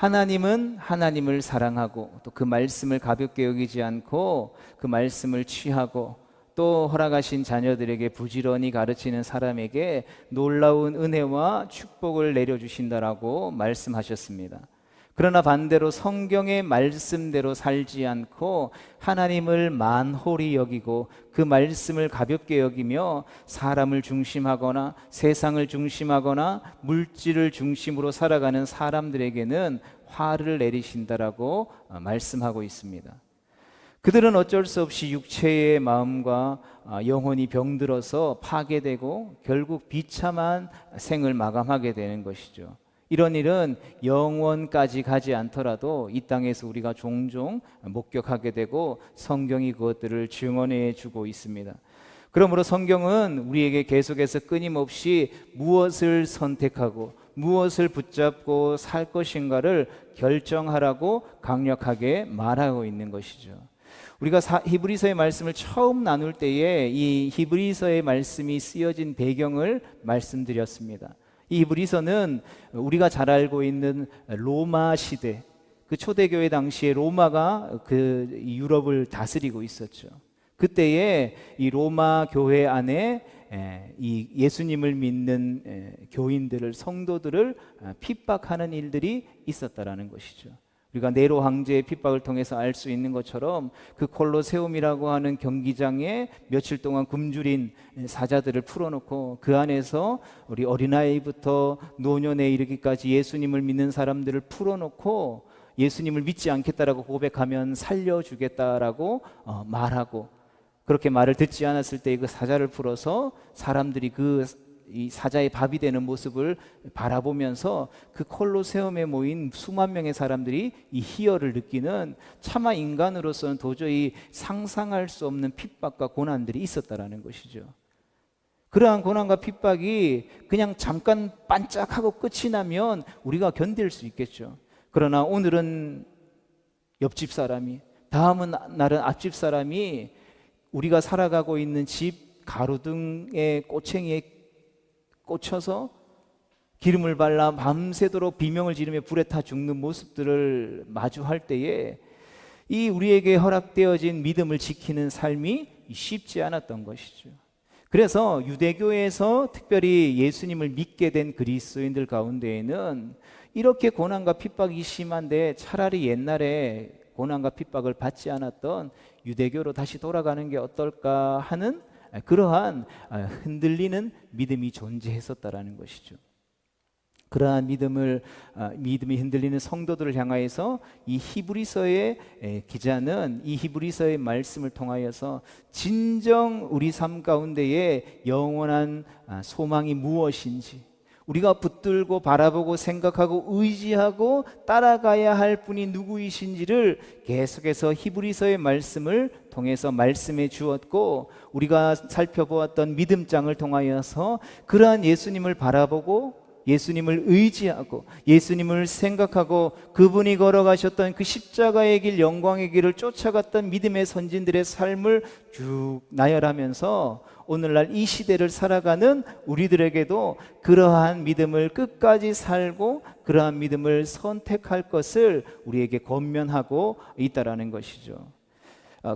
하나님은 하나님을 사랑하고 또 그 말씀을 가볍게 여기지 않고 그 말씀을 취하고 또 허락하신 자녀들에게 부지런히 가르치는 사람에게 놀라운 은혜와 축복을 내려주신다라고 말씀하셨습니다. 그러나 반대로 성경의 말씀대로 살지 않고 하나님을 만홀히 여기고 그 말씀을 가볍게 여기며 사람을 중심하거나 세상을 중심하거나 물질을 중심으로 살아가는 사람들에게는 화를 내리신다라고 말씀하고 있습니다. 그들은 어쩔 수 없이 육체의 마음과 영혼이 병들어서 파괴되고 결국 비참한 생을 마감하게 되는 것이죠. 이런 일은 영원까지 가지 않더라도 이 땅에서 우리가 종종 목격하게 되고 성경이 그것들을 증언해 주고 있습니다. 그러므로 성경은 우리에게 계속해서 끊임없이 무엇을 선택하고 무엇을 붙잡고 살 것인가를 결정하라고 강력하게 말하고 있는 것이죠. 우리가 히브리서의 말씀을 처음 나눌 때에 이 히브리서의 말씀이 쓰여진 배경을 말씀드렸습니다. 이 히브리서는 우리가 잘 알고 있는 로마 시대, 그 초대교회 당시에 로마가 그 유럽을 다스리고 있었죠. 그때에 이 로마 교회 안에 이 예수님을 믿는 교인들을, 성도들을 핍박하는 일들이 있었다라는 것이죠. 우리가 네로 황제의 핍박을 통해서 알 수 있는 것처럼 그 콜로세움이라고 하는 경기장에 며칠 동안 굶주린 사자들을 풀어놓고 그 안에서 우리 어린아이부터 노년에 이르기까지 예수님을 믿는 사람들을 풀어놓고 예수님을 믿지 않겠다라고 고백하면 살려주겠다라고 말하고, 그렇게 말을 듣지 않았을 때 그 사자를 풀어서 사람들이 이 사자의 밥이 되는 모습을 바라보면서 그 콜로세움에 모인 수만 명의 사람들이 이 희열을 느끼는, 차마 인간으로서는 도저히 상상할 수 없는 핍박과 고난들이 있었다라는 것이죠. 그러한 고난과 핍박이 그냥 잠깐 반짝하고 끝이 나면 우리가 견딜 수 있겠죠. 그러나 오늘은 옆집 사람이, 다음은 날은 앞집 사람이 우리가 살아가고 있는 집 가로등의 꼬챙이에 꽂혀서 기름을 발라 밤새도록 비명을 지르며 불에 타 죽는 모습들을 마주할 때에 이 우리에게 허락되어진 믿음을 지키는 삶이 쉽지 않았던 것이죠. 그래서 유대교에서 특별히 예수님을 믿게 된 그리스도인들 가운데에는 이렇게 고난과 핍박이 심한데 차라리 옛날에 고난과 핍박을 받지 않았던 유대교로 다시 돌아가는 게 어떨까 하는 그러한 흔들리는 믿음이 존재했었다라는 것이죠. 그러한 믿음이 흔들리는 성도들을 향하여서 이 히브리서의 기자는 이 히브리서의 말씀을 통하여서 진정 우리 삶 가운데에 영원한 소망이 무엇인지, 우리가 붙들고 바라보고 생각하고 의지하고 따라가야 할 분이 누구이신지를 계속해서 히브리서의 말씀을 통해서 말씀해 주었고, 우리가 살펴보았던 믿음장을 통하여서 그러한 예수님을 바라보고 예수님을 의지하고 예수님을 생각하고 그분이 걸어가셨던 그 십자가의 길, 영광의 길을 쫓아갔던 믿음의 선진들의 삶을 쭉 나열하면서 오늘날 이 시대를 살아가는 우리들에게도 그러한 믿음을 끝까지 살고 그러한 믿음을 선택할 것을 우리에게 권면하고 있다라는 것이죠.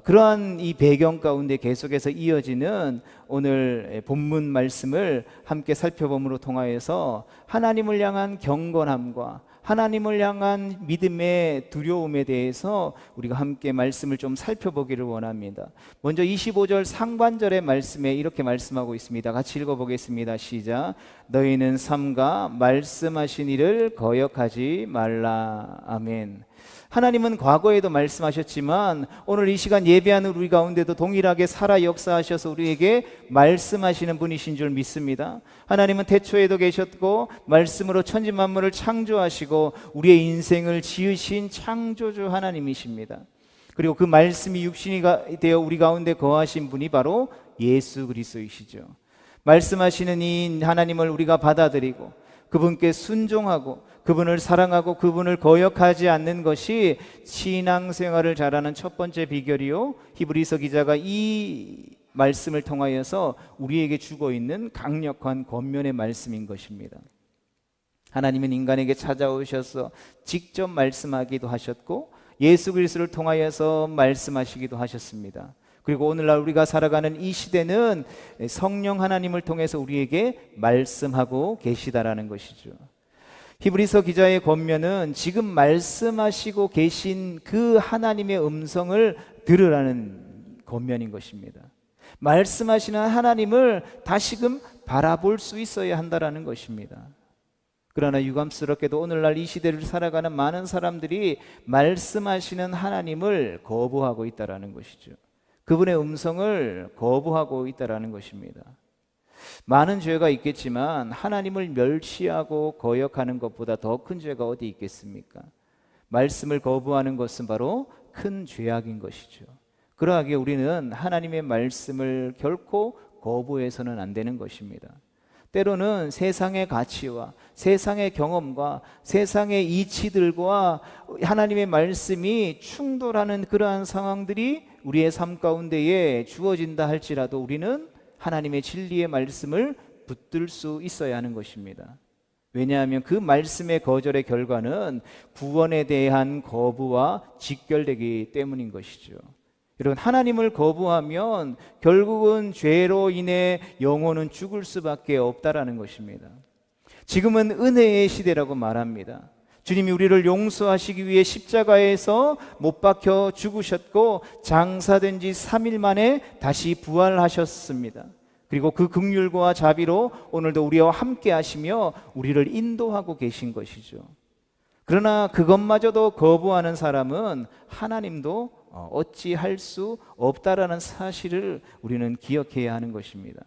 그러한 이 배경 가운데 계속해서 이어지는 오늘 본문 말씀을 함께 살펴봄으로 통하여서 하나님을 향한 경건함과 하나님을 향한 믿음의 두려움에 대해서 우리가 함께 말씀을 좀 살펴보기를 원합니다. 먼저 25절 상반절의 말씀에 이렇게 말씀하고 있습니다. 같이 읽어보겠습니다. 시작. 너희는 삼가 말씀하신 이를 거역하지 말라. 아멘. 하나님은 과거에도 말씀하셨지만 오늘 이 시간 예배하는 우리 가운데도 동일하게 살아 역사하셔서 우리에게 말씀하시는 분이신 줄 믿습니다. 하나님은 태초에도 계셨고 말씀으로 천지 만물을 창조하시고 우리의 인생을 지으신 창조주 하나님이십니다. 그리고 그 말씀이 육신이 되어 우리 가운데 거하신 분이 바로 예수 그리스도이시죠. 말씀하시는 이 하나님을 우리가 받아들이고 그분께 순종하고 그분을 사랑하고 그분을 거역하지 않는 것이 신앙생활을 잘하는 첫 번째 비결이요, 히브리서 기자가 이 말씀을 통하여서 우리에게 주고 있는 강력한 권면의 말씀인 것입니다. 하나님은 인간에게 찾아오셔서 직접 말씀하기도 하셨고 예수 그리스도를 통하여서 말씀하시기도 하셨습니다. 그리고 오늘날 우리가 살아가는 이 시대는 성령 하나님을 통해서 우리에게 말씀하고 계시다라는 것이죠. 히브리서 기자의 권면은 지금 말씀하시고 계신 그 하나님의 음성을 들으라는 권면인 것입니다. 말씀하시는 하나님을 다시금 바라볼 수 있어야 한다라는 것입니다. 그러나 유감스럽게도 오늘날 이 시대를 살아가는 많은 사람들이 말씀하시는 하나님을 거부하고 있다라는 것이죠. 그분의 음성을 거부하고 있다라는 것입니다. 많은 죄가 있겠지만 하나님을 멸시하고 거역하는 것보다 더 큰 죄가 어디 있겠습니까? 말씀을 거부하는 것은 바로 큰 죄악인 것이죠. 그러하기에 우리는 하나님의 말씀을 결코 거부해서는 안 되는 것입니다. 때로는 세상의 가치와 세상의 경험과 세상의 이치들과 하나님의 말씀이 충돌하는 그러한 상황들이 우리의 삶 가운데에 주어진다 할지라도 우리는 하나님의 진리의 말씀을 붙들 수 있어야 하는 것입니다. 왜냐하면 그 말씀의 거절의 결과는 구원에 대한 거부와 직결되기 때문인 것이죠. 여러분, 하나님을 거부하면 결국은 죄로 인해 영혼은 죽을 수밖에 없다라는 것입니다. 지금은 은혜의 시대라고 말합니다. 주님이 우리를 용서하시기 위해 십자가에서 못 박혀 죽으셨고 장사된 지 3일 만에 다시 부활하셨습니다. 그리고 그 긍휼과 자비로 오늘도 우리와 함께 하시며 우리를 인도하고 계신 것이죠. 그러나 그것마저도 거부하는 사람은 하나님도 어찌할 수 없다라는 사실을 우리는 기억해야 하는 것입니다.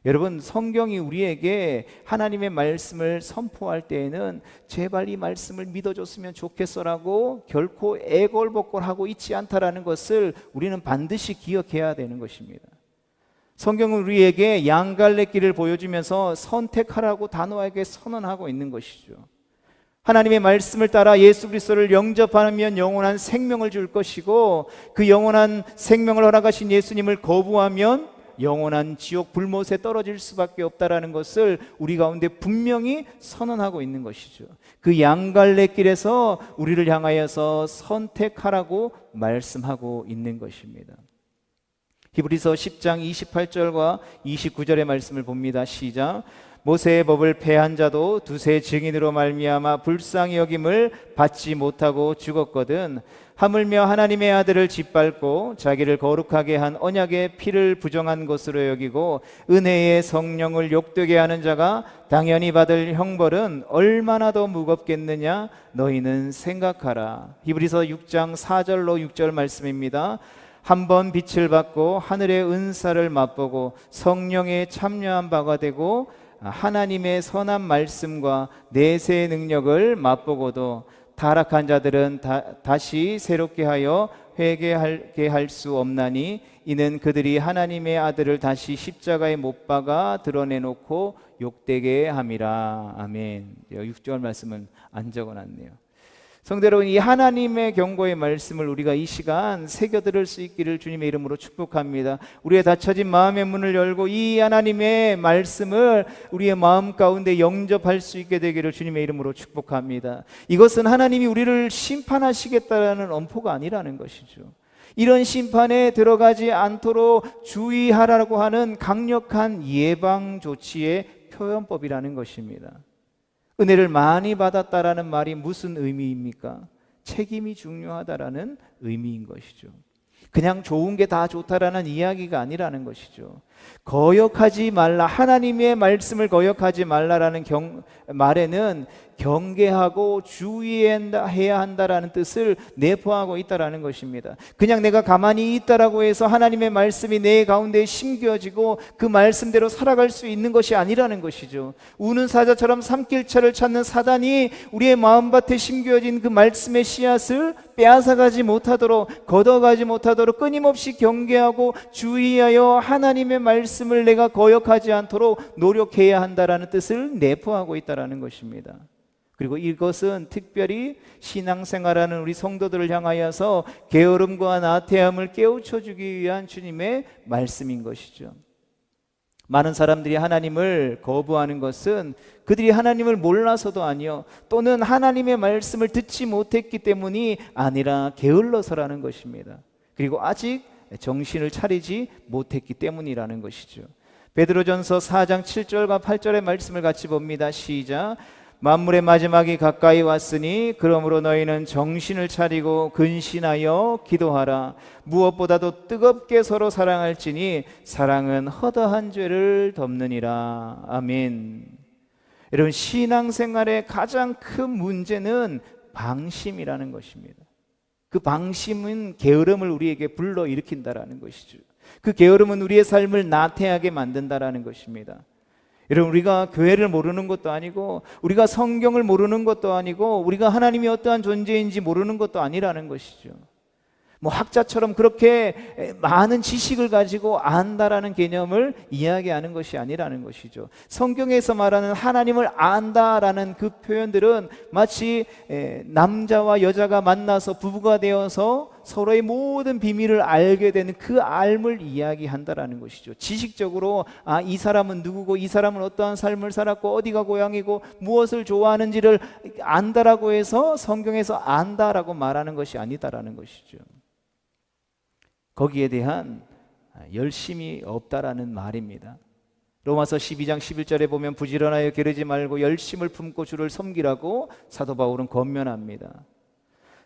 여러분, 성경이 우리에게 하나님의 말씀을 선포할 때에는 제발 이 말씀을 믿어줬으면 좋겠어라고 결코 애걸복걸하고 있지 않다라는 것을 우리는 반드시 기억해야 되는 것입니다. 성경은 우리에게 양갈래길을 보여주면서 선택하라고 단호하게 선언하고 있는 것이죠. 하나님의 말씀을 따라 예수 그리스도를 영접하면 영원한 생명을 줄 것이고 그 영원한 생명을 허락하신 예수님을 거부하면 영원한 지옥 불못에 떨어질 수밖에 없다라는 것을 우리 가운데 분명히 선언하고 있는 것이죠. 그 양갈래길에서 우리를 향하여서 선택하라고 말씀하고 있는 것입니다. 히브리서 10장 28절과 29절의 말씀을 봅니다. 시작. 모세의 법을 폐한 자도 두세 증인으로 말미암아 불쌍히 여김을 받지 못하고 죽었거든 하물며 하나님의 아들을 짓밟고 자기를 거룩하게 한 언약의 피를 부정한 것으로 여기고 은혜의 성령을 욕되게 하는 자가 당연히 받을 형벌은 얼마나 더 무겁겠느냐 너희는 생각하라. 히브리서 6장 4절로 6절 말씀입니다. 한번 빛을 받고 하늘의 은사를 맛보고 성령에 참여한 바가 되고 하나님의 선한 말씀과 내세의 능력을 맛보고도 타락한 자들은 다시 새롭게 하여 회개하게 할 수 없나니 이는 그들이 하나님의 아들을 다시 십자가에 못 박아 드러내놓고 욕되게 함이라. 아멘. 6절 말씀은 안 적어놨네요. 성도 여러분, 이 하나님의 경고의 말씀을 우리가 이 시간 새겨들을 수 있기를 주님의 이름으로 축복합니다. 우리의 닫혀진 마음의 문을 열고 이 하나님의 말씀을 우리의 마음 가운데 영접할 수 있게 되기를 주님의 이름으로 축복합니다. 이것은 하나님이 우리를 심판하시겠다는 엄포가 아니라는 것이죠. 이런 심판에 들어가지 않도록 주의하라고 하는 강력한 예방 조치의 표현법이라는 것입니다. 은혜를 많이 받았다라는 말이 무슨 의미입니까? 책임이 중요하다라는 의미인 것이죠. 그냥 좋은 게 다 좋다라는 이야기가 아니라는 것이죠. 거역하지 말라, 하나님의 말씀을 거역하지 말라라는 말에는 경계하고 주의해야 한다라는 뜻을 내포하고 있다라는 것입니다. 그냥 내가 가만히 있다라고 해서 하나님의 말씀이 내 가운데 심겨지고 그 말씀대로 살아갈 수 있는 것이 아니라는 것이죠. 우는 사자처럼 삼킬차를 찾는 사단이 우리의 마음밭에 심겨진 그 말씀의 씨앗을 빼앗아가지 못하도록, 걷어가지 못하도록 끊임없이 경계하고 주의하여 하나님의 말씀을 내가 거역하지 않도록 노력해야 한다라는 뜻을 내포하고 있다라는 것입니다. 그리고 이것은 특별히 신앙생활하는 우리 성도들을 향하여서 게으름과 나태함을 깨우쳐 주기 위한 주님의 말씀인 것이죠. 많은 사람들이 하나님을 거부하는 것은 그들이 하나님을 몰라서도 아니요, 또는 하나님의 말씀을 듣지 못했기 때문이 아니라 게을러서라는 것입니다. 그리고 아직 정신을 차리지 못했기 때문이라는 것이죠. 베드로전서 4장 7절과 8절의 말씀을 같이 봅니다. 시작. 만물의 마지막이 가까이 왔으니 그러므로 너희는 정신을 차리고 근신하여 기도하라. 무엇보다도 뜨겁게 서로 사랑할지니 사랑은 허다한 죄를 덮느니라. 아멘. 여러분, 신앙생활의 가장 큰 문제는 방심이라는 것입니다. 그 방심은 게으름을 우리에게 불러일으킨다라는 것이죠. 그 게으름은 우리의 삶을 나태하게 만든다라는 것입니다. 여러분, 우리가 교회를 모르는 것도 아니고, 우리가 성경을 모르는 것도 아니고, 우리가 하나님이 어떠한 존재인지 모르는 것도 아니라는 것이죠. 뭐 학자처럼 그렇게 많은 지식을 가지고 안다라는 개념을 이야기하는 것이 아니라는 것이죠. 성경에서 말하는 하나님을 안다라는 그 표현들은 마치 남자와 여자가 만나서 부부가 되어서 서로의 모든 비밀을 알게 되는 그 알을 이야기한다라는 것이죠. 지식적으로 이 사람은 누구고, 이 사람은 어떠한 삶을 살았고, 어디가 고향이고, 무엇을 좋아하는지를 안다라고 해서 성경에서 안다라고 말하는 것이 아니다라는 것이죠. 거기에 대한 열심이 없다라는 말입니다. 로마서 12장 11절에 보면 부지런하여 게으르지 말고 열심을 품고 주를 섬기라고 사도 바울은 권면합니다.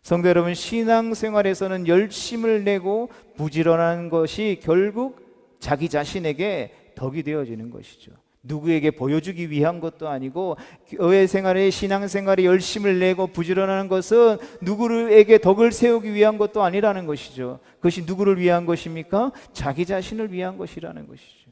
성도 여러분, 신앙생활에서는 열심을 내고 부지런한 것이 결국 자기 자신에게 덕이 되어지는 것이죠. 누구에게 보여주기 위한 것도 아니고, 교회 생활에, 신앙생활에 열심을 내고 부지런하는 것은 누구에게 덕을 세우기 위한 것도 아니라는 것이죠. 그것이 누구를 위한 것입니까? 자기 자신을 위한 것이라는 것이죠.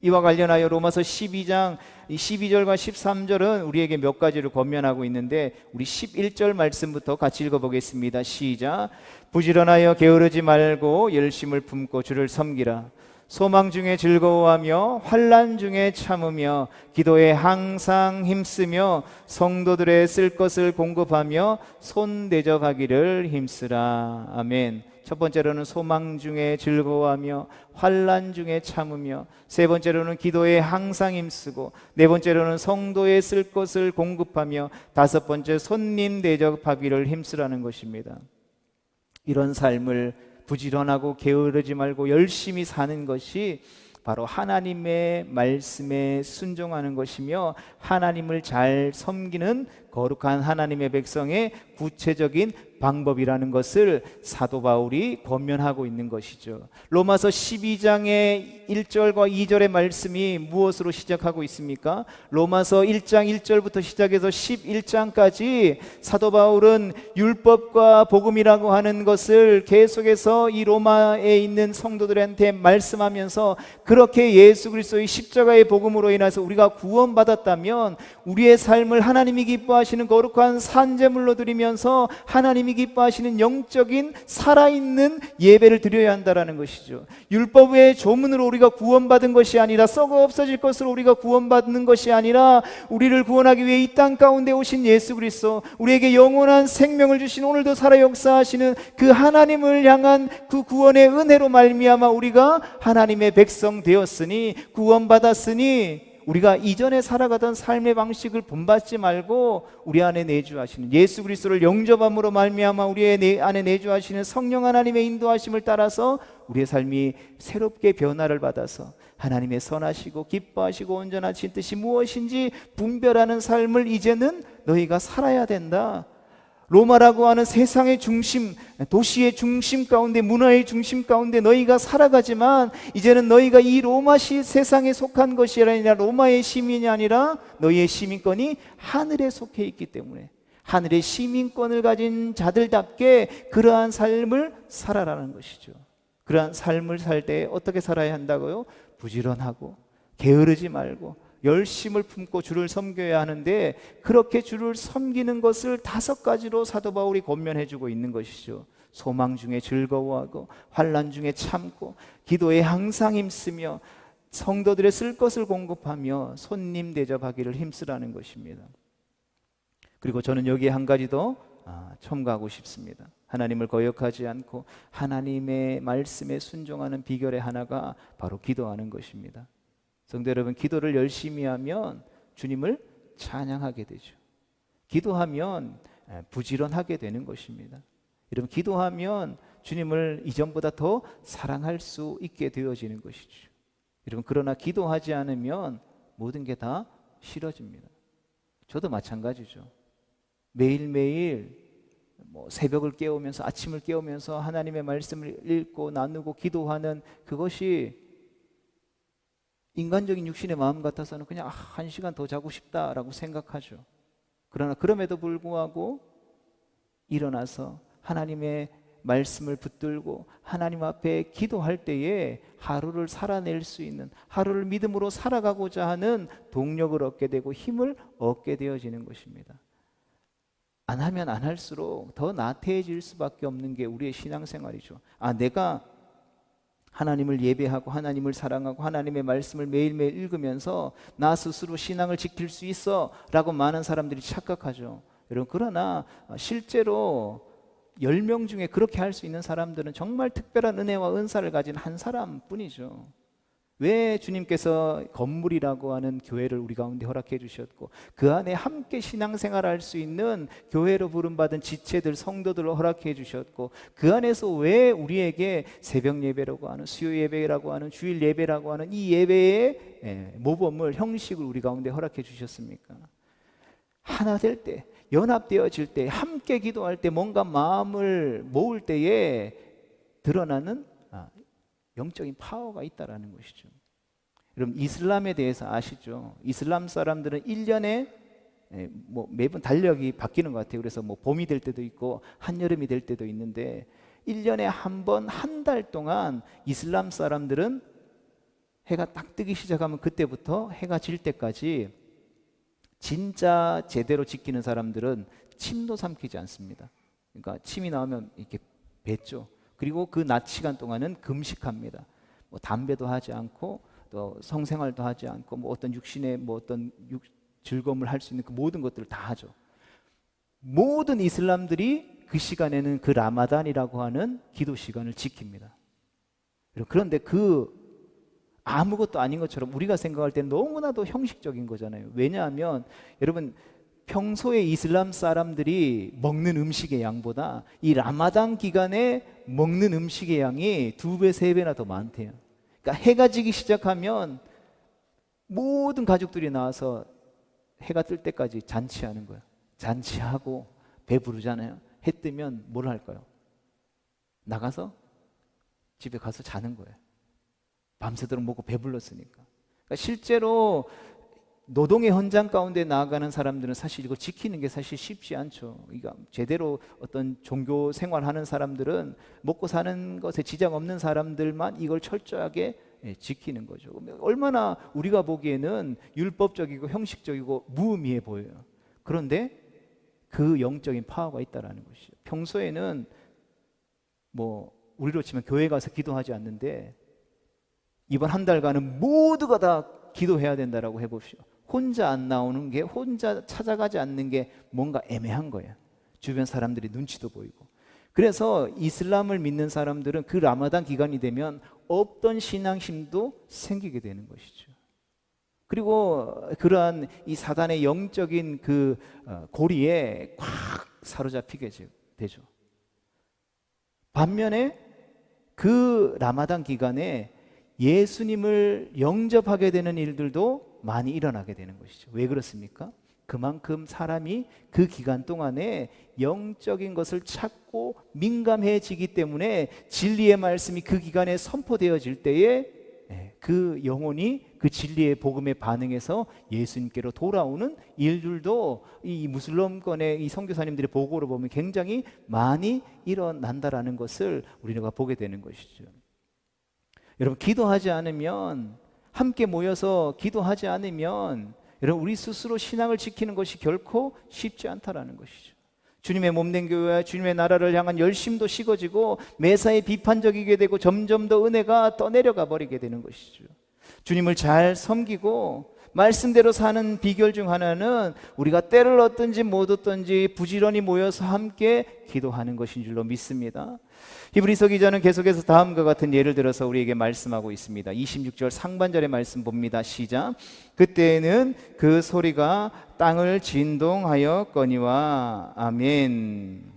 이와 관련하여 로마서 12장 12절과 13절은 우리에게 몇 가지를 권면하고 있는데, 우리 11절 말씀부터 같이 읽어보겠습니다. 시작. 부지런하여 게으르지 말고 열심을 품고 주를 섬기라. 소망 중에 즐거워하며 환난 중에 참으며 기도에 항상 힘쓰며 성도들의 쓸 것을 공급하며 손 대접하기를 힘쓰라. 아멘. 첫 번째로는 소망 중에 즐거워하며 환난 중에 참으며, 세 번째로는 기도에 항상 힘쓰고, 네 번째로는 성도의 쓸 것을 공급하며, 다섯 번째 손님 대접하기를 힘쓰라는 것입니다. 이런 삶을 부지런하고 게으르지 말고 열심히 사는 것이 바로 하나님의 말씀에 순종하는 것이며, 하나님을 잘 섬기는 거룩한 하나님의 백성의 구체적인 방법이라는 것을 사도 바울이 권면하고 있는 것이죠. 로마서 12장의 1절과 2절의 말씀이 무엇으로 시작하고 있습니까? 로마서 1장 1절부터 시작해서 11장까지 사도 바울은 율법과 복음이라고 하는 것을 계속해서 이 로마에 있는 성도들한테 말씀하면서, 그렇게 예수 그리스도의 십자가의 복음으로 인해서 우리가 구원받았다면 우리의 삶을 하나님이 기뻐하시는 거룩한 산제물로 드리면서 하나님이 기뻐하시는 영적인 살아있는 예배를 드려야 한다는 것이죠. 율법의 조문으로 우리가 구원받은 것이 아니라, 썩어 없어질 것으로 우리가 구원받는 것이 아니라, 우리를 구원하기 위해 이 땅 가운데 오신 예수 그리스도, 우리에게 영원한 생명을 주신, 오늘도 살아 역사하시는 그 하나님을 향한 그 구원의 은혜로 말미암아 우리가 하나님의 백성 되었으니, 구원받았으니, 우리가 이전에 살아가던 삶의 방식을 본받지 말고 우리 안에 내주하시는 예수 그리스도를 영접함으로 말미암아 우리의 안에 내주하시는 성령 하나님의 인도하심을 따라서 우리의 삶이 새롭게 변화를 받아서 하나님의 선하시고 기뻐하시고 온전하신 뜻이 무엇인지 분별하는 삶을 이제는 너희가 살아야 된다. 로마라고 하는 세상의 중심, 도시의 중심 가운데, 문화의 중심 가운데 너희가 살아가지만, 이제는 너희가 이 로마시 세상에 속한 것이 아니라, 로마의 시민이 아니라 너희의 시민권이 하늘에 속해 있기 때문에 하늘의 시민권을 가진 자들답게 그러한 삶을 살아라는 것이죠. 그러한 삶을 살 때 어떻게 살아야 한다고요? 부지런하고 게으르지 말고 열심을 품고 주를 섬겨야 하는데, 그렇게 주를 섬기는 것을 5가지로 사도 바울이 권면해 주고 있는 것이죠. 소망 중에 즐거워하고 환난 중에 참고 기도에 항상 힘쓰며 성도들의 쓸 것을 공급하며 손님 대접하기를 힘쓰라는 것입니다. 그리고 저는 여기에 한 가지 더 첨가하고 싶습니다. 하나님을 거역하지 않고 하나님의 말씀에 순종하는 비결의 하나가 바로 기도하는 것입니다. 성도 여러분, 기도를 열심히 하면 주님을 찬양하게 되죠. 기도하면 부지런하게 되는 것입니다. 여러분, 기도하면 주님을 이전보다 더 사랑할 수 있게 되어지는 것이죠. 여러분, 그러나 기도하지 않으면 모든 게 다 싫어집니다. 저도 마찬가지죠. 매일매일 새벽을 깨우면서, 아침을 깨우면서 하나님의 말씀을 읽고 나누고 기도하는 그것이 인간적인 육신의 마음 같아서는 그냥 1시간 더 자고 싶다라고 생각하죠. 그러나 그럼에도 불구하고 일어나서 하나님의 말씀을 붙들고 하나님 앞에 기도할 때에 하루를 살아낼 수 있는, 하루를 믿음으로 살아가고자 하는 동력을 얻게 되고 힘을 얻게 되어지는 것입니다. 안 하면 안 할수록 더 나태해질 수밖에 없는 게 우리의 신앙생활이죠. 내가 하나님을 예배하고 하나님을 사랑하고 하나님의 말씀을 매일매일 읽으면서 나 스스로 신앙을 지킬 수 있어 라고 많은 사람들이 착각하죠. 여러분, 그러나 실제로 10명 중에 그렇게 할 수 있는 사람들은 정말 특별한 은혜와 은사를 가진 한 사람뿐이죠. 왜 주님께서 건물이라고 하는 교회를 우리 가운데 허락해 주셨고 그 안에 함께 신앙생활할 수 있는 교회로 부름받은 지체들, 성도들을 허락해 주셨고 그 안에서 왜 우리에게 새벽 예배라고 하는, 수요 예배라고 하는, 주일 예배라고 하는 이 예배의 모범을, 형식을 우리 가운데 허락해 주셨습니까? 하나 될 때, 연합되어질 때, 함께 기도할 때, 뭔가 마음을 모을 때에 드러나는 영적인 파워가 있다라는 것이죠. 여러분, 이슬람에 대해서 아시죠? 이슬람 사람들은 1년에 매번 달력이 바뀌는 것 같아요. 그래서 봄이 될 때도 있고 한여름이 될 때도 있는데 1년에 한 번, 한 달 동안 이슬람 사람들은 해가 딱 뜨기 시작하면 그때부터 해가 질 때까지 진짜 제대로 지키는 사람들은 침도 삼키지 않습니다. 그러니까 침이 나오면 이렇게 뱉죠. 그리고 그 낮 시간 동안은 금식합니다. 담배도 하지 않고 또 성생활도 하지 않고 어떤 육신의 어떤 즐거움을 할 수 있는 그 모든 것들을 다 하죠. 모든 이슬람들이 그 시간에는 그 라마단이라고 하는 기도 시간을 지킵니다. 그런데 아무것도 아닌 것처럼 우리가 생각할 때는 너무나도 형식적인 거잖아요. 왜냐하면 여러분, 평소에 이슬람 사람들이 먹는 음식의 양보다 이 라마단 기간에 먹는 음식의 양이 2배, 3배나 더 많대요. 그러니까 해가 지기 시작하면 모든 가족들이 나와서 해가 뜰 때까지 잔치하는 거예요. 잔치하고 배부르잖아요. 해 뜨면 뭘 할까요? 나가서 집에 가서 자는 거예요. 밤새도록 먹고 배불렀으니까. 그러니까 실제로 노동의 현장 가운데 나아가는 사람들은 사실 이거 지키는 게 사실 쉽지 않죠. 그러니까 제대로 어떤 종교 생활하는 사람들은 먹고 사는 것에 지장 없는 사람들만 이걸 철저하게 지키는 거죠. 얼마나 우리가 보기에는 율법적이고 형식적이고 무의미해 보여요. 그런데 그 영적인 파워가 있다라는 것이죠. 평소에는 우리로 치면 교회 가서 기도하지 않는데 이번 한 달간은 모두가 다 기도해야 된다라고 해봅시오. 혼자 안 나오는 게, 혼자 찾아가지 않는 게 뭔가 애매한 거예요. 주변 사람들이 눈치도 보이고. 그래서 이슬람을 믿는 사람들은 그 라마단 기간이 되면 없던 신앙심도 생기게 되는 것이죠. 그리고 그러한 이 사단의 영적인 그 고리에 꽉 사로잡히게 되죠. 반면에 그 라마단 기간에 예수님을 영접하게 되는 일들도 많이 일어나게 되는 것이죠. 왜 그렇습니까? 그만큼 사람이 그 기간 동안에 영적인 것을 찾고 민감해지기 때문에 진리의 말씀이 그 기간에 선포되어질 때에 그 영혼이 그 진리의 복음에 반응해서 예수님께로 돌아오는 일들도 이 무슬림권의 이 선교사님들의 보고로 보면 굉장히 많이 일어난다라는 것을 우리가 보게 되는 것이죠. 여러분, 기도하지 않으면, 함께 모여서 기도하지 않으면 여러분, 우리 스스로 신앙을 지키는 것이 결코 쉽지 않다라는 것이죠. 주님의 몸된 교회와 주님의 나라를 향한 열심도 식어지고 매사에 비판적이게 되고 점점 더 은혜가 떠내려가 버리게 되는 것이죠. 주님을 잘 섬기고 말씀대로 사는 비결 중 하나는 우리가 때를 얻든지 못 얻든지 부지런히 모여서 함께 기도하는 것인 줄로 믿습니다. 히브리서 기자는 계속해서 다음과 같은 예를 들어서 우리에게 말씀하고 있습니다. 26절 상반절의 말씀 봅니다. 시작. 그때에는 그 소리가 땅을 진동하였거니와. 아멘.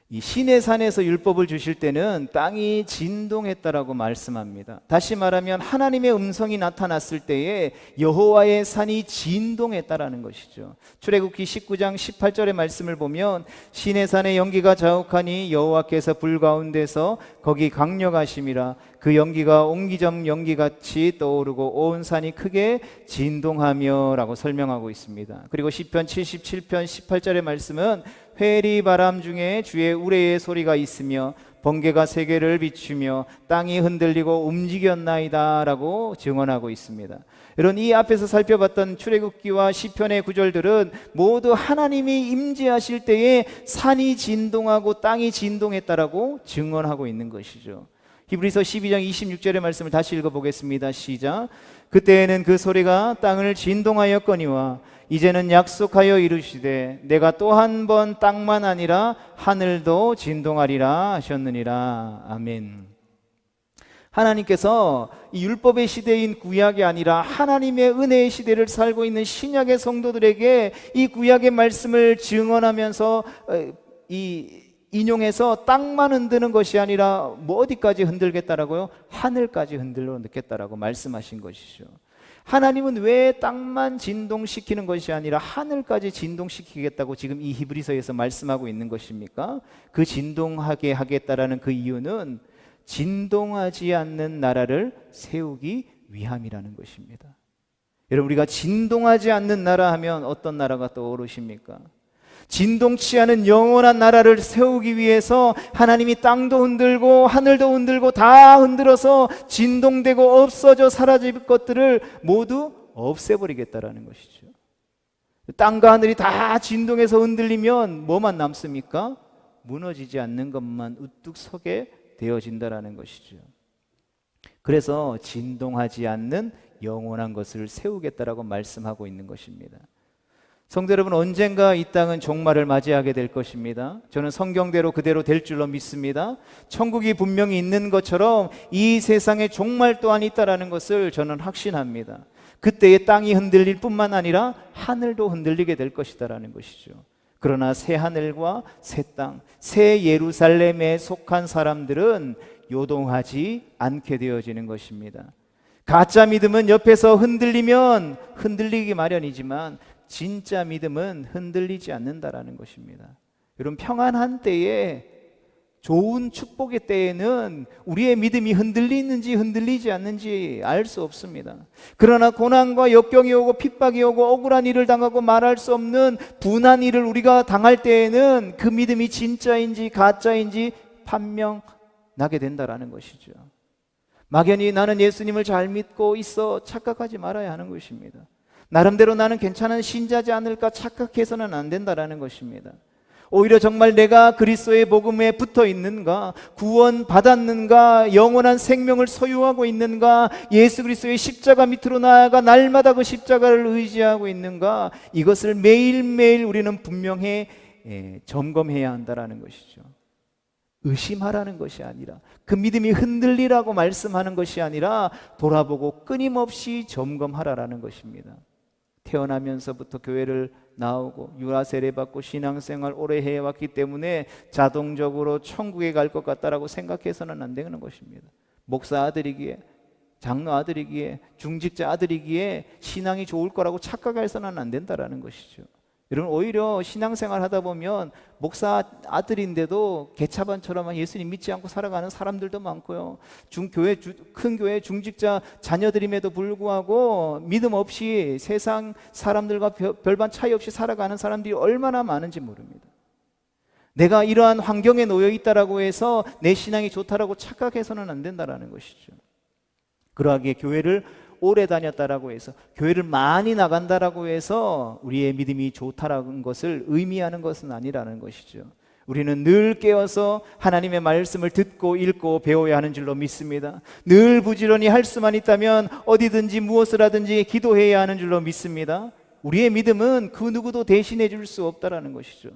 이 시내산에서 율법을 주실 때는 땅이 진동했다라고 말씀합니다. 다시 말하면 하나님의 음성이 나타났을 때에 여호와의 산이 진동했다라는 것이죠. 출애굽기 19장 18절의 말씀을 보면 시내산의 연기가 자욱하니 여호와께서 불 가운데서 거기 강력하심이라. 그 연기가 옹기점 연기같이 떠오르고 온 산이 크게 진동하며 라고 설명하고 있습니다. 그리고 시편 77편 18절의 말씀은 회리 바람 중에 주의 우레의 소리가 있으며 번개가 세계를 비추며 땅이 흔들리고 움직였나이다 라고 증언하고 있습니다. 여러분, 이 앞에서 살펴봤던 출애굽기와 시편의 구절들은 모두 하나님이 임재하실 때에 산이 진동하고 땅이 진동했다라고 증언하고 있는 것이죠. 히브리서 12장 26절의 말씀을 다시 읽어보겠습니다. 시작. 그때에는 그 소리가 땅을 진동하였거니와 이제는 약속하여 이르시되 내가 또 한 번 땅만 아니라 하늘도 진동하리라 하셨느니라. 아멘. 하나님께서 이 율법의 시대인 구약이 아니라 하나님의 은혜의 시대를 살고 있는 신약의 성도들에게 이 구약의 말씀을 증언하면서 인용해서 땅만 흔드는 것이 아니라 뭐 어디까지 흔들겠다라고요? 하늘까지 흔들어 놓겠다라고 말씀하신 것이죠. 하나님은 왜 땅만 진동시키는 것이 아니라 하늘까지 진동시키겠다고 지금 이 히브리서에서 말씀하고 있는 것입니까? 그 진동하게 하겠다라는 그 이유는 진동하지 않는 나라를 세우기 위함이라는 것입니다. 여러분, 우리가 진동하지 않는 나라 하면 어떤 나라가 떠오르십니까? 진동치 않은 영원한 나라를 세우기 위해서 하나님이 땅도 흔들고 하늘도 흔들고 다 흔들어서 진동되고 없어져 사라질 것들을 모두 없애버리겠다라는 것이죠. 땅과 하늘이 다 진동해서 흔들리면 뭐만 남습니까? 무너지지 않는 것만 우뚝 서게 되어진다라는 것이죠. 그래서 진동하지 않는 영원한 것을 세우겠다라고 말씀하고 있는 것입니다. 성도 여러분, 언젠가 이 땅은 종말을 맞이하게 될 것입니다. 저는 성경대로 그대로 될 줄로 믿습니다. 천국이 분명히 있는 것처럼 이 세상에 종말 또한 있다라는 것을 저는 확신합니다. 그때의 땅이 흔들릴 뿐만 아니라 하늘도 흔들리게 될 것이다라는 것이죠. 그러나 새 하늘과 새 땅, 새 예루살렘에 속한 사람들은 요동하지 않게 되어지는 것입니다. 가짜 믿음은 옆에서 흔들리면 흔들리기 마련이지만 진짜 믿음은 흔들리지 않는다라는 것입니다. 여러분, 평안한 때에, 좋은 축복의 때에는 우리의 믿음이 흔들리는지 흔들리지 않는지 알 수 없습니다. 그러나 고난과 역경이 오고 핍박이 오고 억울한 일을 당하고 말할 수 없는 분한 일을 우리가 당할 때에는 그 믿음이 진짜인지 가짜인지 판명나게 된다라는 것이죠. 막연히 나는 예수님을 잘 믿고 있어 착각하지 말아야 하는 것입니다. 나름대로 나는 괜찮은 신자지 않을까 착각해서는 안 된다라는 것입니다. 오히려 정말 내가 그리스도의 복음에 붙어 있는가, 구원 받았는가, 영원한 생명을 소유하고 있는가, 예수 그리스도의 십자가 밑으로 나아가 날마다 그 십자가를 의지하고 있는가, 이것을 매일매일 우리는 분명히 점검해야 한다라는 것이죠. 의심하라는 것이 아니라, 그 믿음이 흔들리라고 말씀하는 것이 아니라 돌아보고 끊임없이 점검하라라는 것입니다. 태어나면서부터 교회를 나오고 유아 세례 받고 신앙생활 오래 해왔기 때문에 자동적으로 천국에 갈 것 같다라고 생각해서는 안 되는 것입니다. 목사 아들이기에, 장로 아들이기에, 중직자 아들이기에 신앙이 좋을 거라고 착각해서는 안 된다라는 것이죠. 여러분, 오히려 신앙생활 하다 보면 목사 아들인데도 개차반처럼 예수님 믿지 않고 살아가는 사람들도 많고요. 큰 교회 중직자 자녀들임에도 불구하고 믿음 없이 세상 사람들과 별반 차이 없이 살아가는 사람들이 얼마나 많은지 모릅니다. 내가 이러한 환경에 놓여 있다라고 해서 내 신앙이 좋다라고 착각해서는 안 된다라는 것이죠. 그러하기에 교회를 오래 다녔다라고 해서, 교회를 많이 나간다라고 해서 우리의 믿음이 좋다라는 것을 의미하는 것은 아니라는 것이죠. 우리는 늘 깨어서 하나님의 말씀을 듣고 읽고 배워야 하는 줄로 믿습니다. 늘 부지런히 할 수만 있다면 어디든지 무엇을 하든지 기도해야 하는 줄로 믿습니다. 우리의 믿음은 그 누구도 대신해 줄 수 없다라는 것이죠.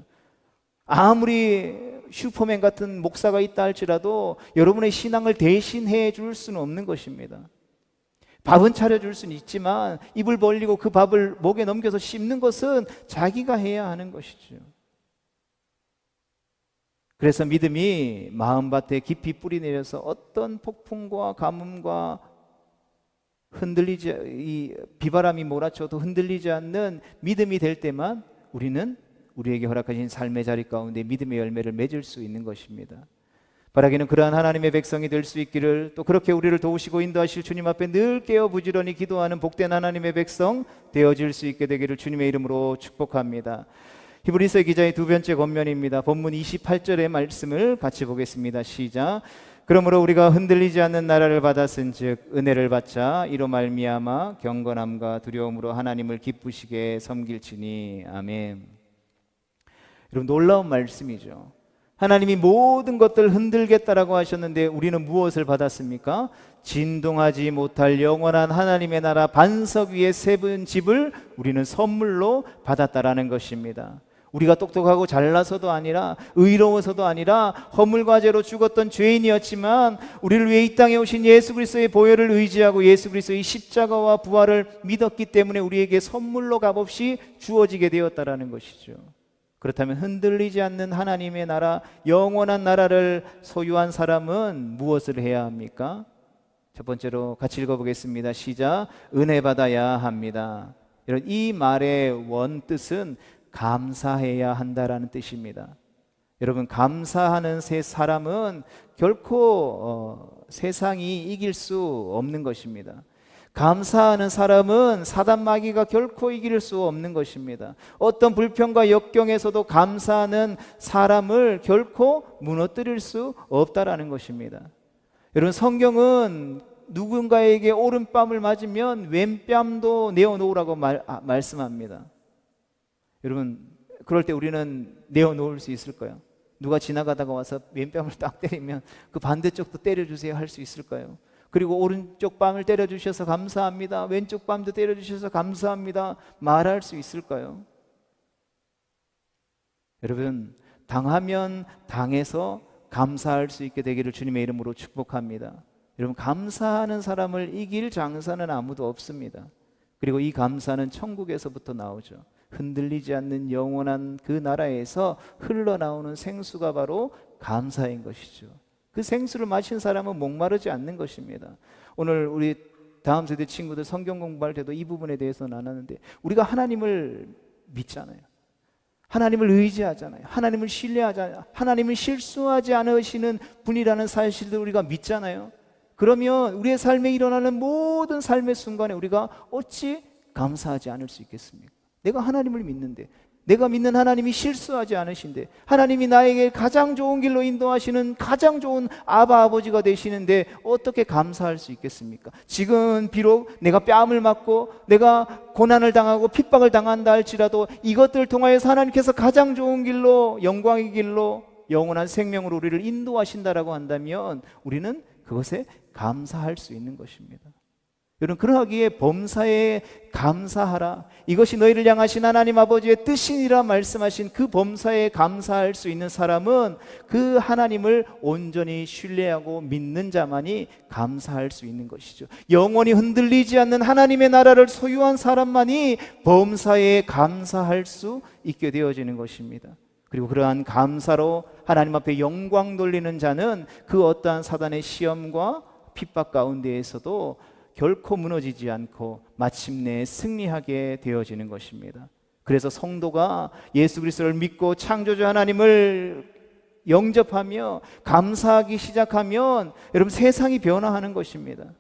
아무리 슈퍼맨 같은 목사가 있다 할지라도 여러분의 신앙을 대신해 줄 수는 없는 것입니다. 밥은 차려줄 수는 있지만 입을 벌리고 그 밥을 목에 넘겨서 씹는 것은 자기가 해야 하는 것이죠. 그래서 믿음이 마음밭에 깊이 뿌리 내려서 어떤 폭풍과 가뭄과 이 비바람이 몰아쳐도 흔들리지 않는 믿음이 될 때만 우리는 우리에게 허락하신 삶의 자리 가운데 믿음의 열매를 맺을 수 있는 것입니다. 바라기는 그러한 하나님의 백성이 될 수 있기를, 또 그렇게 우리를 도우시고 인도하실 주님 앞에 늘 깨어 부지런히 기도하는 복된 하나님의 백성 되어질 수 있게 되기를 주님의 이름으로 축복합니다. 히브리서 기자의 두 번째 권면입니다. 본문 28절의 말씀을 같이 보겠습니다. 시작. 그러므로 우리가 흔들리지 않는 나라를 받았은즉 은혜를 받자 이로 말미암아 경건함과 두려움으로 하나님을 기쁘시게 섬길지니. 아멘. 여러분, 놀라운 말씀이죠. 하나님이 모든 것들을 흔들겠다라고 하셨는데 우리는 무엇을 받았습니까? 진동하지 못할 영원한 하나님의 나라 반석 위에 세운 집을 우리는 선물로 받았다라는 것입니다. 우리가 똑똑하고 잘나서도 아니라 의로워서도 아니라 허물과 죄로 죽었던 죄인이었지만 우리를 위해 이 땅에 오신 예수 그리스도의 보혈을 의지하고 예수 그리스도의 십자가와 부활을 믿었기 때문에 우리에게 선물로 값없이 주어지게 되었다라는 것이죠. 그렇다면 흔들리지 않는 하나님의 나라, 영원한 나라를 소유한 사람은 무엇을 해야 합니까? 첫 번째로 같이 읽어보겠습니다. 시작. 은혜 받아야 합니다. 여러분, 이 말의 원뜻은 감사해야 한다라는 뜻입니다. 여러분, 감사하는 새 사람은 결코 세상이 이길 수 없는 것입니다. 감사하는 사람은 사단 마귀가 결코 이길 수 없는 것입니다. 어떤 불평과 역경에서도 감사하는 사람을 결코 무너뜨릴 수 없다라는 것입니다. 여러분, 성경은 누군가에게 오른뺨을 맞으면 왼뺨도 내어놓으라고 말씀합니다. 여러분, 그럴 때 우리는 내어놓을 수 있을까요? 누가 지나가다가 와서 왼뺨을 딱 때리면 그 반대쪽도 때려주세요 할 수 있을까요? 그리고 오른쪽 뺨을 때려주셔서 감사합니다, 왼쪽 뺨도 때려주셔서 감사합니다 말할 수 있을까요? 여러분, 당하면 당해서 감사할 수 있게 되기를 주님의 이름으로 축복합니다. 여러분, 감사하는 사람을 이길 장사는 아무도 없습니다. 그리고 이 감사는 천국에서부터 나오죠. 흔들리지 않는 영원한 그 나라에서 흘러나오는 생수가 바로 감사인 것이죠. 그 생수를 마신 사람은 목마르지 않는 것입니다. 오늘 우리 다음 세대 친구들 성경 공부할 때도 이 부분에 대해서 나눴는데, 우리가 하나님을 믿잖아요. 하나님을 의지하잖아요. 하나님을 신뢰하잖아요. 하나님을 실수하지 않으시는 분이라는 사실을 우리가 믿잖아요. 그러면 우리의 삶에 일어나는 모든 삶의 순간에 우리가 어찌 감사하지 않을 수 있겠습니까? 내가 하나님을 믿는데, 내가 믿는 하나님이 실수하지 않으신데, 하나님이 나에게 가장 좋은 길로 인도하시는 가장 좋은 아바 아버지가 되시는데 어떻게 감사할 수 있겠습니까? 지금 비록 내가 뺨을 맞고 내가 고난을 당하고 핍박을 당한다 할지라도 이것들을 통하여서 하나님께서 가장 좋은 길로, 영광의 길로, 영원한 생명으로 우리를 인도하신다라고 한다면 우리는 그것에 감사할 수 있는 것입니다. 여러분, 그러하기에 범사에 감사하라, 이것이 너희를 향하신 하나님 아버지의 뜻이니라 말씀하신 그 범사에 감사할 수 있는 사람은 그 하나님을 온전히 신뢰하고 믿는 자만이 감사할 수 있는 것이죠. 영원히 흔들리지 않는 하나님의 나라를 소유한 사람만이 범사에 감사할 수 있게 되어지는 것입니다. 그리고 그러한 감사로 하나님 앞에 영광 돌리는 자는 그 어떠한 사단의 시험과 핍박 가운데에서도 결코 무너지지 않고 마침내 승리하게 되어지는 것입니다. 그래서 성도가 예수 그리스도를 믿고 창조주 하나님을 영접하며 감사하기 시작하면 여러분, 세상이 변화하는 것입니다.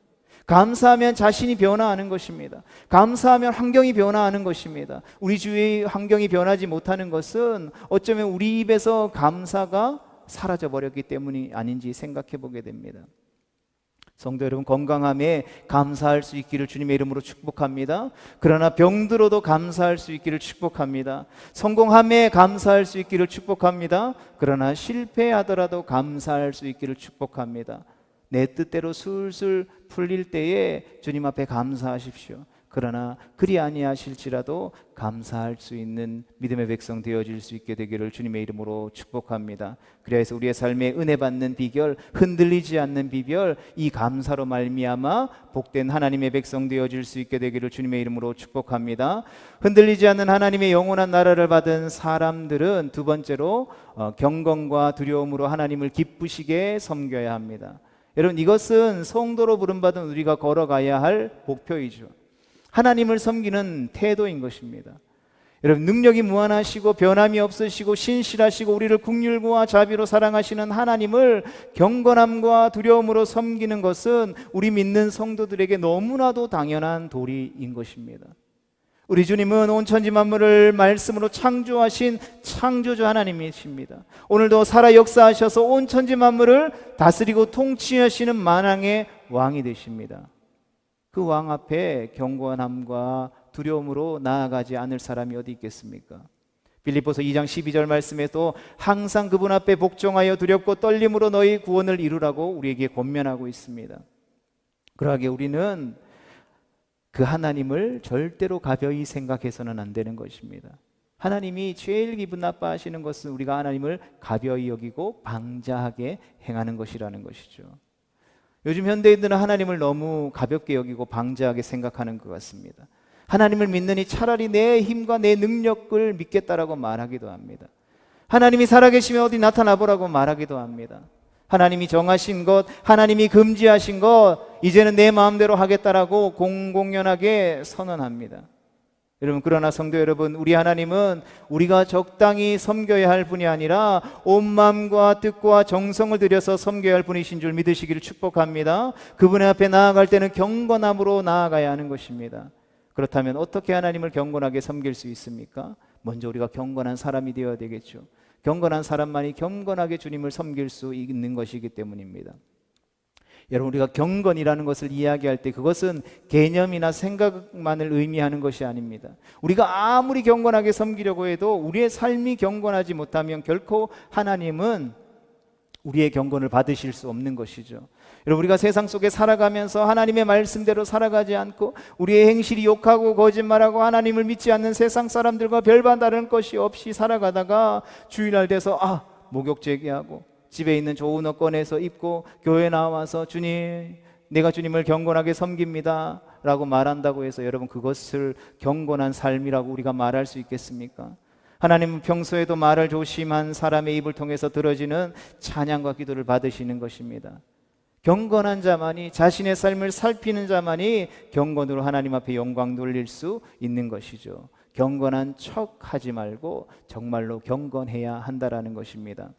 감사하면 자신이 변화하는 것입니다. 감사하면 환경이 변화하는 것입니다. 우리 주위의 환경이 변하지 못하는 것은 어쩌면 우리 입에서 감사가 사라져버렸기 때문이 아닌지 생각해 보게 됩니다. 성도 여러분, 건강함에 감사할 수 있기를 주님의 이름으로 축복합니다. 그러나 병들어도 감사할 수 있기를 축복합니다. 성공함에 감사할 수 있기를 축복합니다. 그러나 실패하더라도 감사할 수 있기를 축복합니다. 내 뜻대로 술술 풀릴 때에 주님 앞에 감사하십시오. 그러나 그리 아니하실지라도 감사할 수 있는 믿음의 백성 되어질 수 있게 되기를 주님의 이름으로 축복합니다. 그래서 우리의 삶에 은혜 받는 비결, 흔들리지 않는 비결, 이 감사로 말미암아 복된 하나님의 백성 되어질 수 있게 되기를 주님의 이름으로 축복합니다. 흔들리지 않는 하나님의 영원한 나라를 받은 사람들은 두 번째로 경건과 두려움으로 하나님을 기쁘시게 섬겨야 합니다. 여러분, 이것은 성도로 부름받은 우리가 걸어가야 할 목표이죠. 하나님을 섬기는 태도인 것입니다. 여러분, 능력이 무한하시고 변함이 없으시고 신실하시고 우리를 긍휼과 자비로 사랑하시는 하나님을 경건함과 두려움으로 섬기는 것은 우리 믿는 성도들에게 너무나도 당연한 도리인 것입니다. 우리 주님은 온 천지 만물을 말씀으로 창조하신 창조주 하나님이십니다. 오늘도 살아 역사하셔서 온 천지 만물을 다스리고 통치하시는 만왕의 왕이 되십니다. 그 왕 앞에 경건함과 두려움으로 나아가지 않을 사람이 어디 있겠습니까? 빌립보서 2장 12절 말씀에도 항상 그분 앞에 복종하여 두렵고 떨림으로 너희 구원을 이루라고 우리에게 권면하고 있습니다. 그러하게 우리는 그 하나님을 절대로 가벼이 생각해서는 안 되는 것입니다. 하나님이 제일 기분 나빠하시는 것은 우리가 하나님을 가벼이 여기고 방자하게 행하는 것이라는 것이죠. 요즘 현대인들은 하나님을 너무 가볍게 여기고 방자하게 생각하는 것 같습니다. 하나님을 믿느니 차라리 내 힘과 내 능력을 믿겠다라고 말하기도 합니다. 하나님이 살아계시면 어디 나타나 보라고 말하기도 합니다. 하나님이 정하신 것, 하나님이 금지하신 것, 이제는 내 마음대로 하겠다라고 공공연하게 선언합니다. 여러분, 그러나 성도 여러분, 우리 하나님은 우리가 적당히 섬겨야 할 분이 아니라 온 마음과 뜻과 정성을 들여서 섬겨야 할 분이신 줄 믿으시기를 축복합니다. 그분의 앞에 나아갈 때는 경건함으로 나아가야 하는 것입니다. 그렇다면 어떻게 하나님을 경건하게 섬길 수 있습니까? 먼저 우리가 경건한 사람이 되어야 되겠죠. 경건한 사람만이 경건하게 주님을 섬길 수 있는 것이기 때문입니다. 여러분, 우리가 경건이라는 것을 이야기할 때 그것은 개념이나 생각만을 의미하는 것이 아닙니다. 우리가 아무리 경건하게 섬기려고 해도 우리의 삶이 경건하지 못하면 결코 하나님은 우리의 경건을 받으실 수 없는 것이죠. 여러분, 우리가 세상 속에 살아가면서 하나님의 말씀대로 살아가지 않고 우리의 행실이 욕하고 거짓말하고 하나님을 믿지 않는 세상 사람들과 별반 다른 것이 없이 살아가다가 주일날 돼서 목욕 제기하고 집에 있는 좋은 옷 꺼내서 입고 교회 나와서 주님, 내가 주님을 경건하게 섬깁니다 라고 말한다고 해서 여러분, 그것을 경건한 삶이라고 우리가 말할 수 있겠습니까? 하나님은 평소에도 말을 조심한 사람의 입을 통해서 들어지는 찬양과 기도를 받으시는 것입니다. 경건한 자만이, 자신의 삶을 살피는 자만이 경건으로 하나님 앞에 영광 돌릴 수 있는 것이죠. 경건한 척 하지 말고 정말로 경건해야 한다라는 것입니다.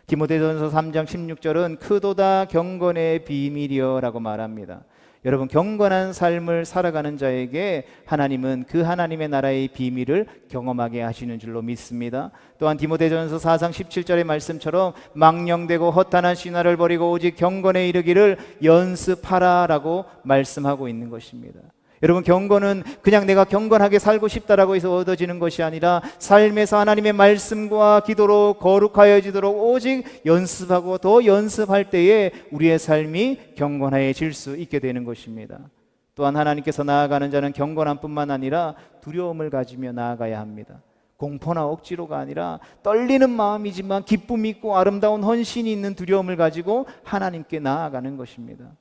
디모데전서 3장 16절은 크도다 경건의 비밀이여 라고 말합니다. 여러분, 경건한 삶을 살아가는 자에게 하나님은 그 하나님의 나라의 비밀을 경험하게 하시는 줄로 믿습니다. 또한 디모데전서 4장 17절의 말씀처럼 망령되고 허탄한 신화를 버리고 오직 경건에 이르기를 연습하라 라고 말씀하고 있는 것입니다. 여러분, 경건은 그냥 내가 경건하게 살고 싶다라고 해서 얻어지는 것이 아니라 삶에서 하나님의 말씀과 기도로 거룩하여지도록 오직 연습하고 더 연습할 때에 우리의 삶이 경건해질 수 있게 되는 것입니다. 또한 하나님께서 나아가는 자는 경건함뿐만 아니라 두려움을 가지며 나아가야 합니다. 공포나 억지로가 아니라 떨리는 마음이지만 기쁨이 있고 아름다운 헌신이 있는 두려움을 가지고 하나님께 나아가는 것입니다.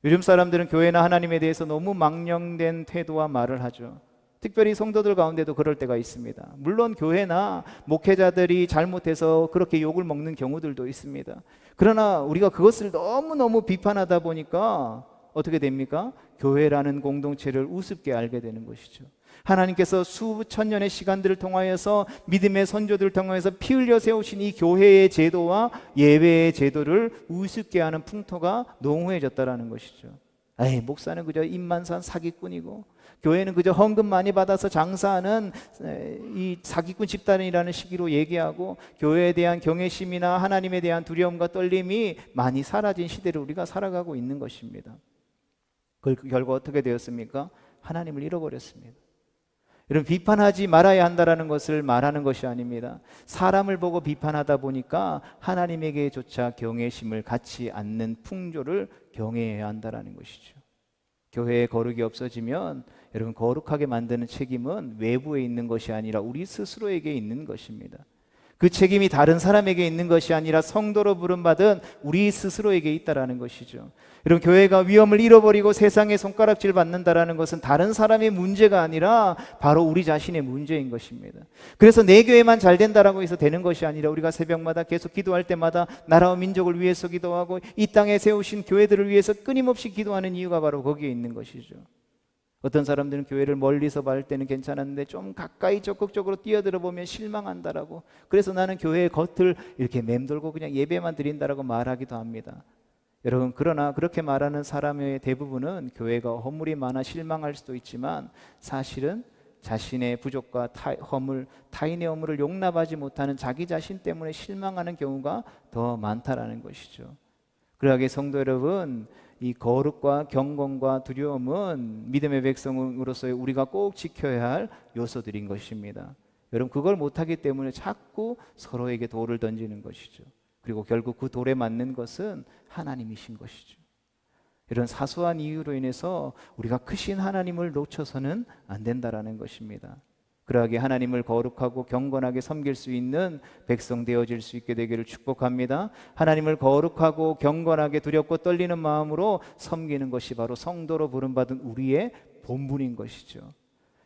요즘 사람들은 교회나 하나님에 대해서 너무 망령된 태도와 말을 하죠. 특별히 성도들 가운데도 그럴 때가 있습니다. 물론 교회나 목회자들이 잘못해서 그렇게 욕을 먹는 경우들도 있습니다. 그러나 우리가 그것을 너무너무 비판하다 보니까 어떻게 됩니까? 교회라는 공동체를 우습게 알게 되는 것이죠. 하나님께서 수천 년의 시간들을 통하여서 믿음의 선조들을 통하여서 피 흘려 세우신 이 교회의 제도와 예배의 제도를 우습게 하는 풍토가 농후해졌다라는 것이죠. 에이, 목사는 그저 입만 산 사기꾼이고 교회는 그저 헌금 많이 받아서 장사하는 이 사기꾼 집단이라는 시기로 얘기하고 교회에 대한 경외심이나 하나님에 대한 두려움과 떨림이 많이 사라진 시대를 우리가 살아가고 있는 것입니다. 그 결과 어떻게 되었습니까? 하나님을 잃어버렸습니다. 여러분, 비판하지 말아야 한다는 것을 말하는 것이 아닙니다. 사람을 보고 비판하다 보니까 하나님에게조차 경외심을 갖지 않는 풍조를 경외해야 한다는 것이죠. 교회의 거룩이 없어지면 여러분, 거룩하게 만드는 책임은 외부에 있는 것이 아니라 우리 스스로에게 있는 것입니다. 그 책임이 다른 사람에게 있는 것이 아니라 성도로 부름받은 우리 스스로에게 있다라는 것이죠. 여러분, 교회가 위엄을 잃어버리고 세상에 손가락질 받는다라는 것은 다른 사람의 문제가 아니라 바로 우리 자신의 문제인 것입니다. 그래서 내 교회만 잘 된다라고 해서 되는 것이 아니라 우리가 새벽마다 계속 기도할 때마다 나라와 민족을 위해서 기도하고 이 땅에 세우신 교회들을 위해서 끊임없이 기도하는 이유가 바로 거기에 있는 것이죠. 어떤 사람들은 교회를 멀리서 볼 때는 괜찮았는데 좀 가까이 적극적으로 뛰어들어 보면 실망한다라고, 그래서 나는 교회의 겉을 이렇게 맴돌고 그냥 예배만 드린다라고 말하기도 합니다. 여러분, 그러나 그렇게 말하는 사람의 대부분은 교회가 허물이 많아 실망할 수도 있지만 사실은 자신의 부족과 타인의 허물을 용납하지 못하는 자기 자신 때문에 실망하는 경우가 더 많다라는 것이죠. 그러하게 성도 여러분, 이 거룩과 경건과 두려움은 믿음의 백성으로서의 우리가 꼭 지켜야 할 요소들인 것입니다. 여러분, 그걸 못하기 때문에 자꾸 서로에게 돌을 던지는 것이죠. 그리고 결국 그 돌에 맞는 것은 하나님이신 것이죠. 이런 사소한 이유로 인해서 우리가 크신 하나님을 놓쳐서는 안 된다라는 것입니다. 그러하게 하나님을 거룩하고 경건하게 섬길 수 있는 백성 되어질 수 있게 되기를 축복합니다. 하나님을 거룩하고 경건하게 두렵고 떨리는 마음으로 섬기는 것이 바로 성도로 부름받은 우리의 본분인 것이죠.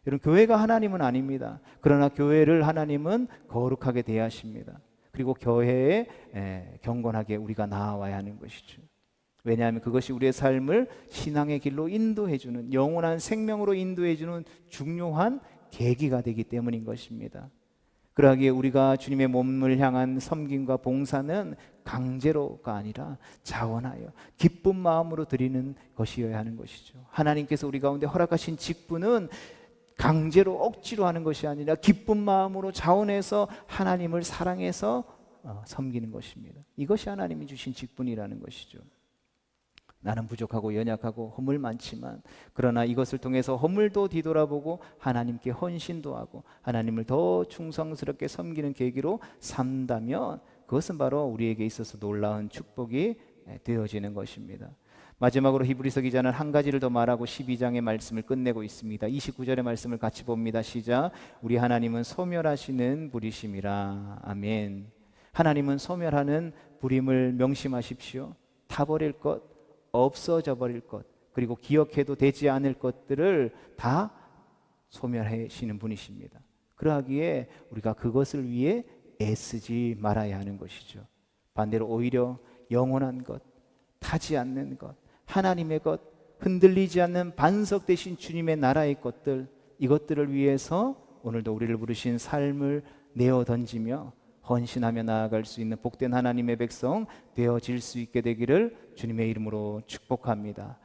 여러분, 교회가 하나님은 아닙니다. 그러나 교회를 하나님은 거룩하게 대하십니다. 그리고 교회에 경건하게 우리가 나아와야 하는 것이죠. 왜냐하면 그것이 우리의 삶을 신앙의 길로 인도해주는, 영원한 생명으로 인도해주는 중요한 계기가 되기 때문인 것입니다. 그러기에 우리가 주님의 몸을 향한 섬김과 봉사는 강제로가 아니라 자원하여 기쁜 마음으로 드리는 것이어야 하는 것이죠. 하나님께서 우리 가운데 허락하신 직분은 강제로 억지로 하는 것이 아니라 기쁜 마음으로 자원해서 하나님을 사랑해서 섬기는 것입니다. 이것이 하나님이 주신 직분이라는 것이죠. 나는 부족하고 연약하고 허물 많지만, 그러나 이것을 통해서 허물도 뒤돌아보고 하나님께 헌신도 하고 하나님을 더 충성스럽게 섬기는 계기로 삼다면 그것은 바로 우리에게 있어서 놀라운 축복이 되어지는 것입니다. 마지막으로 히브리서 기자는 한 가지를 더 말하고 12장의 말씀을 끝내고 있습니다. 29절의 말씀을 같이 봅니다. 시작. 우리 하나님은 소멸하시는 분이심이라. 아멘. 하나님은 소멸하는 분임을 명심하십시오. 타버릴 것, 없어져 버릴 것, 그리고 기억해도 되지 않을 것들을 다 소멸하시는 분이십니다. 그러하기에 우리가 그것을 위해 애쓰지 말아야 하는 것이죠. 반대로 오히려 영원한 것, 타지 않는 것, 하나님의 것, 흔들리지 않는 반석 되신 주님의 나라의 것들, 이것들을 위해서 오늘도 우리를 부르신 삶을 내어 던지며 헌신하며 나아갈 수 있는 복된 하나님의 백성 되어질 수 있게 되기를 주님의 이름으로 축복합니다.